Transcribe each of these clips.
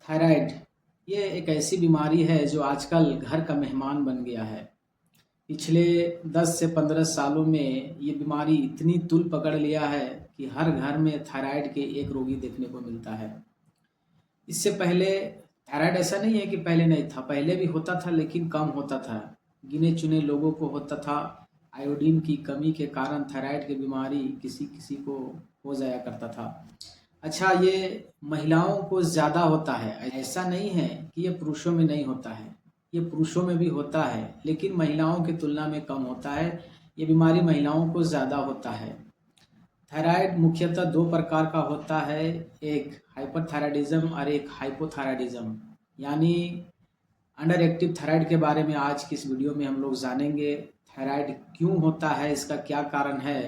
Thyroid ये एक ऐसी बीमारी है जो आजकल घर का मेहमान बन गया है। पिछले 10 से 15 सालों में ये बीमारी इतनी तूल पकड़ लिया है कि हर घर में थायराइड के एक रोगी देखने को मिलता है। इससे पहले थायराइड ऐसा नहीं है कि पहले नहीं था, पहले भी होता था लेकिन कम होता था। गिने चुने लोगों को होता था। आयोडीन की कमी के कारण थायराइड की बीमारी किसी किसी को हो जाया करता था। अच्छा, ये महिलाओं को ज़्यादा होता है। ऐसा नहीं है कि ये पुरुषों में नहीं होता है, ये पुरुषों में भी होता है लेकिन महिलाओं की तुलना में कम होता है। ये बीमारी महिलाओं को ज़्यादा होता है। थायराइड मुख्यतः दो प्रकार का होता है, एक हाइपरथायराइडिज्म और एक हाइपोथायराइडिज्म। यानी अंडर एक्टिव थायराइड के बारे में आज की इस वीडियो में हम लोग जानेंगे। थायराइड क्यों होता है, इसका क्या कारण है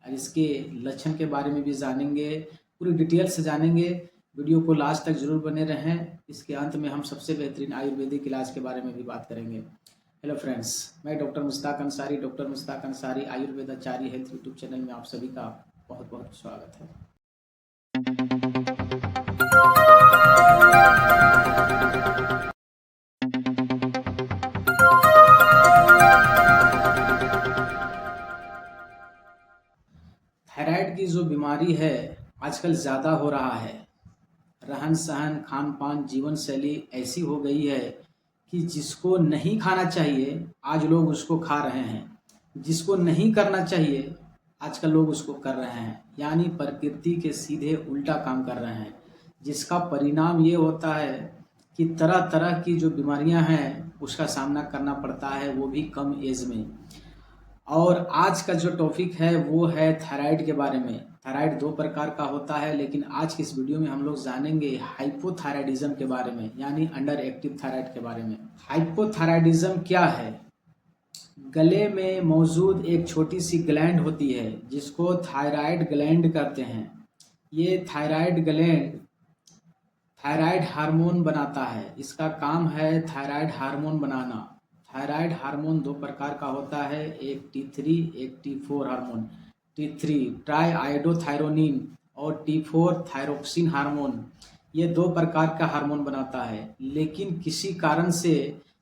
और इसके लक्षण के बारे में भी जानेंगे। पूरी डिटेल से जानेंगे। वीडियो को लास्ट तक जरूर बने रहें। इसके अंत में हम सबसे बेहतरीन आयुर्वेदिक इलाज के बारे में भी बात करेंगे। हेलो फ्रेंड्स, मैं डॉक्टर मुश्ताक अंसारी, आयुर्वेदाचार्य हेल्थ यूट्यूब चैनल में आप सभी का बहुत बहुत स्वागत है। थायराइड की जो बीमारी है आजकल ज़्यादा हो रहा है। रहन सहन, खान पान, जीवन शैली ऐसी हो गई है कि जिसको नहीं खाना चाहिए आज लोग उसको खा रहे हैं, जिसको नहीं करना चाहिए आजकल लोग उसको कर रहे हैं। यानी प्रकृति के सीधे उल्टा काम कर रहे हैं, जिसका परिणाम ये होता है कि तरह तरह की जो बीमारियां हैं उसका सामना करना पड़ता है, वो भी कम एज में। और आज का जो टॉपिक है वो है थायराइड के बारे में। थायराइड दो प्रकार का होता है लेकिन आज की इस वीडियो में हम लोग जानेंगे हाइपोथायराइडिज्म के बारे में, यानी अंडर एक्टिव थायराइड के बारे में। हाइपोथायराइडिज्म क्या है? गले में मौजूद एक छोटी सी ग्लैंड होती है जिसको थायराइड ग्लैंड कहते हैं। ये थायराइड ग्लैंड थायराइड हार्मोन बनाता है। इसका काम है थायराइड हार्मोन बनाना। थायराइड हार्मोन दो प्रकार का होता है, एक T3 एक T4 hormone. T3 try iodothyronine और T4 थायरोक्सिन हार्मोन, ये दो प्रकार का हार्मोन बनाता है। लेकिन किसी कारण से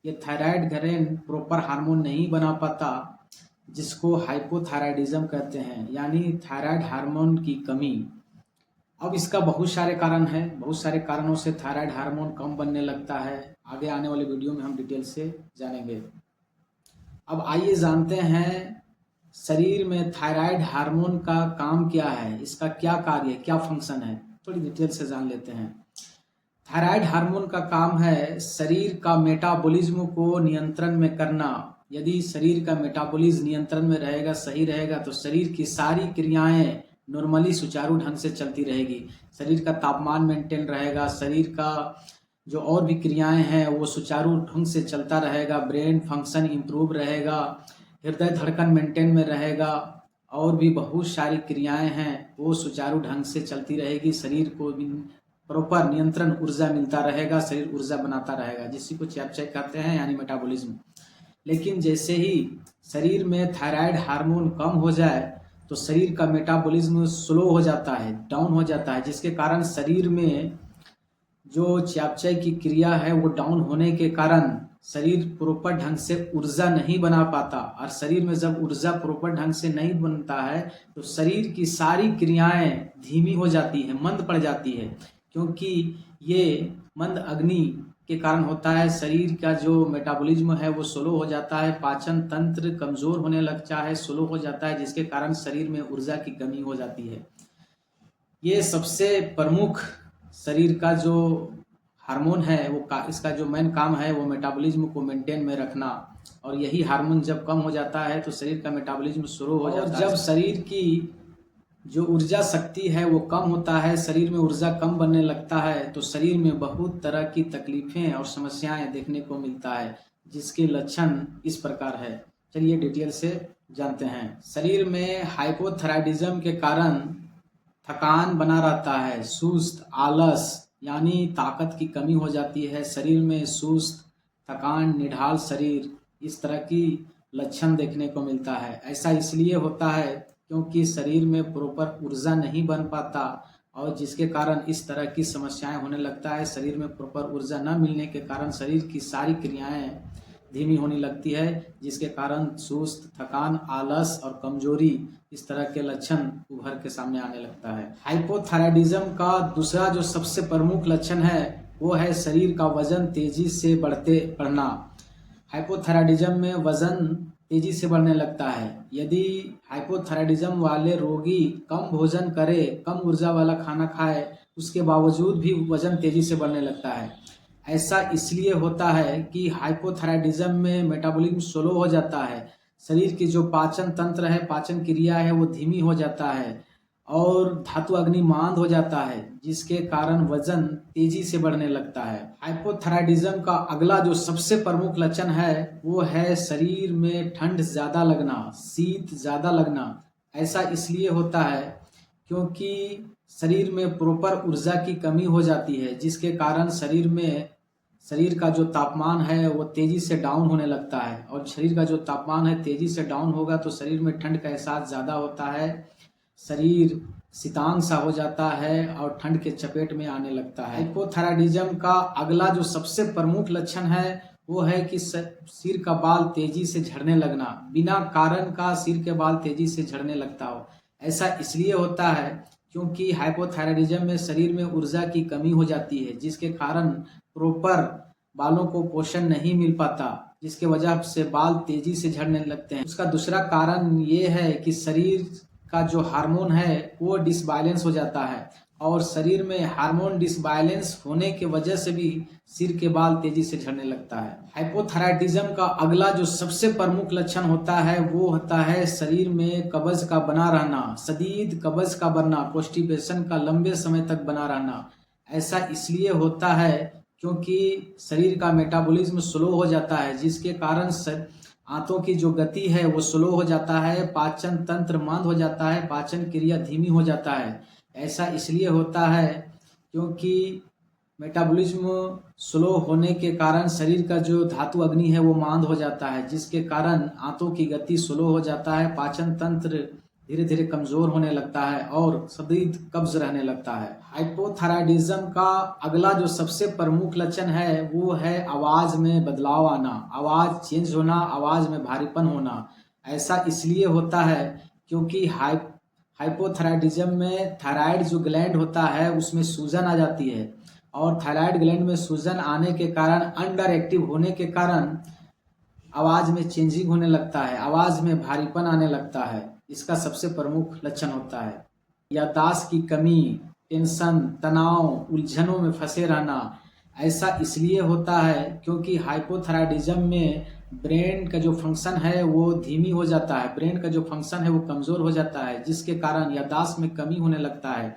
ये थायराइड ग्लैंड प्रॉपर हार्मोन नहीं बना पाता, जिसको हाइपोथायराइडिज्म कहते हैं, यानी थायराइड हार्मोन की कमी। अब इसका बहुत सारे कारण हैं, बहुत सारे कारणों से थायराइड हार्मोन कम बनने लगता है। आगे आने वाले वीडियो में हम डिटेल से जानेंगे। अब आइए जानते हैं शरीर में थायराइड हार्मोन का काम क्या है, इसका क्या कार्य है, क्या फंक्शन है, थोड़ी डिटेल से जान लेते हैं। थायराइड हार्मोन का काम है शरीर का मेटाबॉलिज्म को नियंत्रण में करना। यदि शरीर का मेटाबॉलिज्म नियंत्रण में रहेगा, सही रहेगा, तो शरीर की सारी क्रियाएं नॉर्मली सुचारू ढंग से चलती रहेगी। शरीर का तापमान मेंटेन रहेगा, शरीर का जो और भी क्रियाएं हैं वो सुचारू ढंग से चलता रहेगा, ब्रेन फंक्शन इम्प्रूव रहेगा, हृदय धड़कन मेंटेन में रहेगा, और भी बहुत सारी क्रियाएं हैं वो सुचारू ढंग से चलती रहेगी। शरीर को प्रॉपर नियंत्रण ऊर्जा मिलता रहेगा, शरीर ऊर्जा बनाता रहेगा, जिसी को चयापचय कहते हैं, यानी मेटाबॉलिज्म। लेकिन जैसे ही शरीर में थायराइड हार्मोन कम हो जाए तो शरीर का मेटाबॉलिज्म स्लो हो जाता है, डाउन हो जाता है, जिसके कारण शरीर में जो चयापचय की क्रिया है वो डाउन होने के कारण शरीर प्रॉपर ढंग से ऊर्जा नहीं बना पाता। और शरीर में जब ऊर्जा प्रॉपर ढंग से नहीं बनता है तो शरीर की सारी क्रियाएं धीमी हो जाती है, मंद पड़ जाती है, क्योंकि ये मंद अग्नि के कारण होता है। शरीर का जो मेटाबॉलिज्म है वो स्लो हो जाता है, पाचन तंत्र कमजोर होने लगता है, स्लो हो जाता है, जिसके कारण शरीर में ऊर्जा की कमी हो जाती है। ये सबसे प्रमुख शरीर का जो हार्मोन है वो इसका जो मेन काम है वो मेटाबॉलिज्म को मेंटेन में रखना। और यही हार्मोन जब कम हो जाता है तो शरीर का मेटाबॉलिज्म स्लो हो जाता है। जब शरीर की जो ऊर्जा शक्ति है वो कम होता है, शरीर में ऊर्जा कम बनने लगता है, तो शरीर में बहुत तरह की तकलीफें और समस्याएं देखने को मिलता है, जिसके लक्षण इस प्रकार है। चलिए डिटेल से जानते हैं। शरीर में हाइपोथायराइडिज्म के कारण थकान बना रहता है, सुस्त, आलस यानी ताकत की कमी हो जाती है, शरीर में सुस्त, थकान, निढाल शरीर, इस तरह की लक्षण देखने को मिलता है। ऐसा इसलिए होता है क्योंकि शरीर में प्रॉपर ऊर्जा नहीं बन पाता और जिसके कारण इस तरह की समस्याएं होने लगता है। शरीर में प्रॉपर ऊर्जा न मिलने के कारण शरीर की सारी क्रियाएं धीमी होने लगती है, जिसके कारण सुस्त, थकान, आलस और कमजोरी इस तरह के लक्षण उभर के सामने आने लगता है। हाइपोथायराइडिज्म का दूसरा जो सबसे प्रमुख लक्षण है वो है शरीर का वजन तेजी से बढ़ना। हाइपोथायराइडिज्म में वजन तेजी से बढ़ने लगता है। यदि हाइपोथायराइडिज्म वाले रोगी कम भोजन करे, कम ऊर्जा वाला खाना खाए, उसके बावजूद भी वजन तेजी से बढ़ने लगता है। ऐसा इसलिए होता है कि हाइपोथायराइडिज्म में मेटाबॉलिज्म स्लो हो जाता है। शरीर की जो पाचन तंत्र है, पाचन क्रिया है, वो धीमी हो जाता है और धातु अग्नि मंद हो जाता है, जिसके कारण वजन तेजी से बढ़ने लगता है। हाइपोथायराइडिज्म का अगला जो सबसे प्रमुख लक्षण है वो है शरीर में ठंड ज्यादा लगना, शीत ज्यादा लगना। ऐसा इसलिए होता है क्योंकि शरीर में प्रॉपर ऊर्जा की कमी हो जाती है, जिसके कारण शरीर का जो तापमान है वो तेजी से डाउन होने लगता है। और शरीर का जो तापमान है तेजी से डाउन होगा तो शरीर में ठंड का एहसास ज़्यादा होता है, शरीर शीतांग सा हो जाता है और ठंड के चपेट में आने लगता है। हाइपोथायराइडिज्म का अगला जो सबसे प्रमुख लक्षण है वो है कि सिर का बाल तेजी से झड़ने लगना, बिना कारण का सिर के बाल तेजी से झड़ने लगता हो। ऐसा इसलिए होता है क्योंकि हाइपोथायराइडिज्म में शरीर में ऊर्जा की कमी हो जाती है, जिसके कारण प्रॉपर बालों को पोषण नहीं मिल पाता, जिसके वजह से बाल तेजी से झड़ने लगते हैं। उसका दूसरा कारण ये है कि शरीर का जो हार्मोन है वो डिसबैलेंस हो जाता है और शरीर में हार्मोन डिसबैलेंस होने के वजह से भी सिर के बाल तेजी से झड़ने लगता है। हाइपोथायराइडिज्म का अगला जो सबसे प्रमुख लक्षण होता है वो होता है शरीर में कब्ज का बना रहना, शदीद कब्ज का बनना, कॉन्स्टिपेशन का लंबे समय तक बना रहना। ऐसा इसलिए होता है क्योंकि शरीर का मेटाबॉलिज्म स्लो हो जाता है, जिसके कारण आंतों की जो गति है वो स्लो हो जाता है, पाचन तंत्र मंद हो जाता है, पाचन क्रिया धीमी हो जाता है। ऐसा इसलिए होता है क्योंकि मेटाबॉलिज्म स्लो होने के कारण शरीर का जो धातु अग्नि है वो मंद हो जाता है, जिसके कारण आंतों की गति स्लो हो जाता है, पाचन तंत्र धीरे धीरे कमजोर होने लगता है और शदीद कब्ज रहने लगता है। हाइपोथायराइडिज्म का अगला जो सबसे प्रमुख लक्षण है वो है आवाज में बदलाव आना, आवाज चेंज होना, आवाज में भारीपन होना। ऐसा इसलिए होता है क्योंकि हाइपोथायराइडिज्म में थायराइड जो ग्लैंड होता है उसमें सूजन आ जाती है और थायराइड ग्लैंड में सूजन आने के कारण, अंडर एक्टिव होने के कारण आवाज में चेंजिंग होने लगता है, आवाज में भारीपन आने लगता है। इसका सबसे प्रमुख लक्षण होता है याददाश्त की कमी, टेंशन, तनाव, उलझनों में फंसे रहना। ऐसा इसलिए होता है क्योंकि हाइपोथायराइडिज्म में ब्रेन का जो फंक्शन है वो धीमी हो जाता है, ब्रेन का जो फंक्शन है वो कमजोर हो जाता है, जिसके कारण याददाश्त में कमी होने लगता है,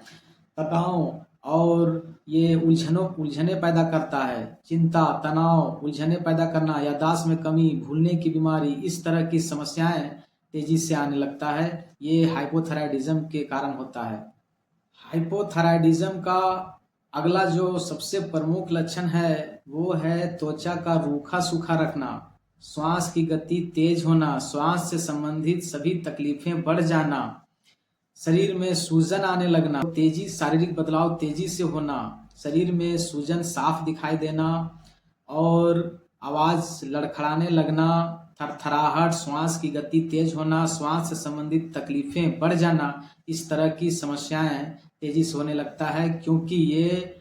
तनाव और ये उलझने पैदा करता है, चिंता, तनाव, उलझने पैदा करना, याददाश्त में कमी, भूलने की बीमारी, इस तरह की समस्याएं तेजी से आने लगता है। ये हाइपोथायराइडिज्म के कारण होता है। हाइपोथायराइडिज्म का अगला जो सबसे प्रमुख लक्षण है वो है त्वचा का रूखा सूखा रखना, श्वास की गति तेज होना, श्वास से संबंधित सभी तकलीफें बढ़ जाना, शरीर में सूजन आने लगना, शारीरिक बदलाव तेजी से होना, शरीर में सूजन साफ दिखाई देना और आवाज लड़खड़ाने लगना, थरथराहट, श्वास की गति तेज होना, श्वास से संबंधित तकलीफें बढ़ जाना, इस तरह की समस्याएं तेजी से होने लगता है क्योंकि ये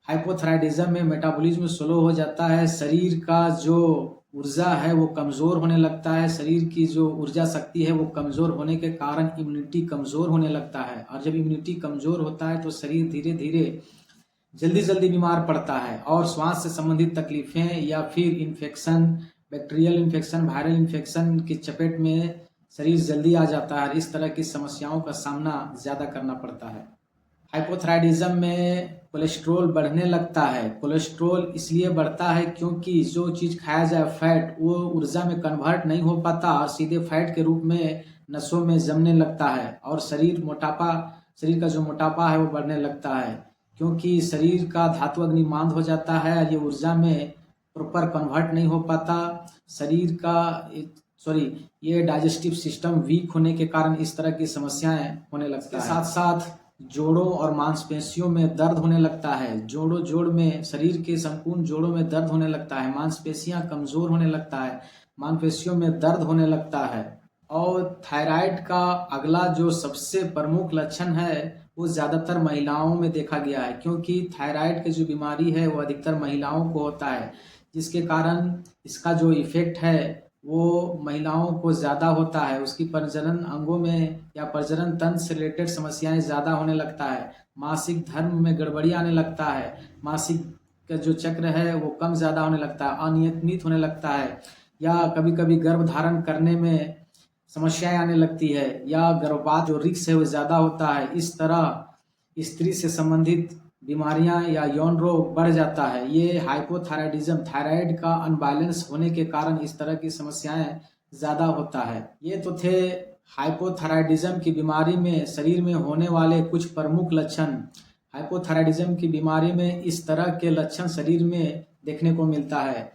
हाइपोथायराइडिज्म में मेटाबॉलिज्म स्लो हो जाता है, शरीर का जो ऊर्जा है वो कमज़ोर होने लगता है, शरीर की जो ऊर्जा शक्ति है वो कमज़ोर होने के कारण इम्यूनिटी कमज़ोर होने लगता है और जब इम्यूनिटी कमज़ोर होता है तो शरीर धीरे धीरे जल्दी बीमार पड़ता है और श्वास से संबंधित तकलीफें या फिर infection, bacterial infection, viral infection की चपेट में शरीर जल्दी आ जाता है। इस तरह की समस्याओं का सामना ज़्यादा करना पड़ता है। हाइपोथायराइडिज्म में कोलेस्ट्रॉल बढ़ने लगता है। कोलेस्ट्रॉल इसलिए बढ़ता है क्योंकि जो चीज़ खाया जाए फैट वो ऊर्जा में कन्वर्ट नहीं हो पाता और सीधे फैट के रूप में नसों में जमने लगता है और शरीर का जो मोटापा है वो बढ़ने लगता है क्योंकि शरीर का धातु अग्नि मंद हो जाता है और ये ऊर्जा में प्रॉपर कन्वर्ट नहीं हो पाता। ये डाइजेस्टिव सिस्टम वीक होने के कारण इस तरह की समस्याएं होने लगती है। साथ साथ जोड़ों और मांसपेशियों में दर्द होने लगता है, जोड़ में शरीर के संपूर्ण जोड़ों में दर्द होने लगता है, मांसपेशियां कमजोर होने लगता है, मांसपेशियों में दर्द होने लगता है। और थायराइड का अगला जो सबसे प्रमुख लक्षण है वो ज़्यादातर महिलाओं में देखा गया है, क्योंकि थायराइड की जो बीमारी है वो अधिकतर महिलाओं को होता है, जिसके कारण इसका जो इफेक्ट है वो महिलाओं को ज़्यादा होता है। उसकी प्रजनन अंगों में या प्रजनन तंत्र से रिलेटेड समस्याएं ज़्यादा होने लगता है, मासिक धर्म में गड़बड़ी आने लगता है, मासिक का जो चक्र है वो कम ज़्यादा होने लगता है, अनियमित होने लगता है, या कभी कभी गर्भ धारण करने में समस्याएं आने लगती है, या गर्भपात जो रिस्क है वो ज़्यादा होता है। इस तरह स्त्री से संबंधित बीमारियां या यौन रोग बढ़ जाता है। ये हाइपोथायराइडिज्म, थायराइड का अनबैलेंस होने के कारण इस तरह की समस्याएं ज़्यादा होता है। ये तो थे हाइपोथायराइडिज्म की बीमारी में शरीर में होने वाले कुछ प्रमुख लक्षण। हाइपोथायराइडिज्म की बीमारी में इस तरह के लक्षण शरीर में देखने को मिलता है।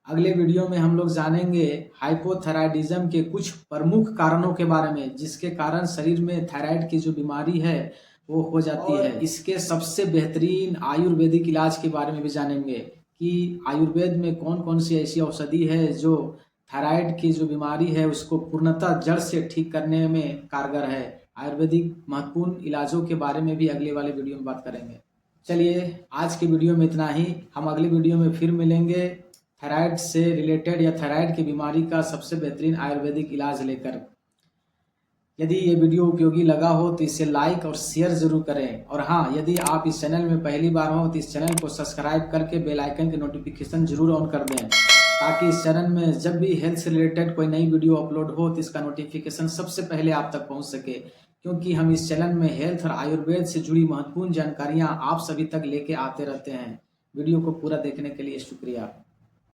अगले वीडियो में हम लोग जानेंगे हाइपोथायराइडिज्म के कुछ प्रमुख कारणों के बारे में, जिसके कारण शरीर में थायराइड की जो बीमारी है वो हो जाती है। इसके सबसे बेहतरीन आयुर्वेदिक इलाज के बारे में भी जानेंगे कि आयुर्वेद में कौन कौन सी ऐसी औषधि है जो थायराइड की जो बीमारी है उसको पूर्णतः जड़ से ठीक करने में कारगर है। आयुर्वेदिक महत्वपूर्ण इलाजों के बारे में भी अगले वाले वीडियो में बात करेंगे। चलिए आज के वीडियो में इतना ही, हम अगले वीडियो में फिर मिलेंगे थायराइड से रिलेटेड या थायराइड की बीमारी का सबसे बेहतरीन आयुर्वेदिक इलाज लेकर। यदि ये वीडियो उपयोगी लगा हो तो इसे लाइक और शेयर जरूर करें, और हाँ, यदि आप इस चैनल में पहली बार हो तो इस चैनल को सब्सक्राइब करके बेल आइकन के नोटिफिकेशन जरूर ऑन कर दें, ताकि इस चैनल में जब भी हेल्थ से रिलेटेड कोई नई वीडियो अपलोड हो तो इसका नोटिफिकेशन सबसे पहले आप तक पहुंच सके, क्योंकि हम इस चैनल में हेल्थ और आयुर्वेद से जुड़ी महत्वपूर्ण जानकारियाँ आप सभी तक लेके आते रहते हैं। वीडियो को पूरा देखने के लिए शुक्रिया।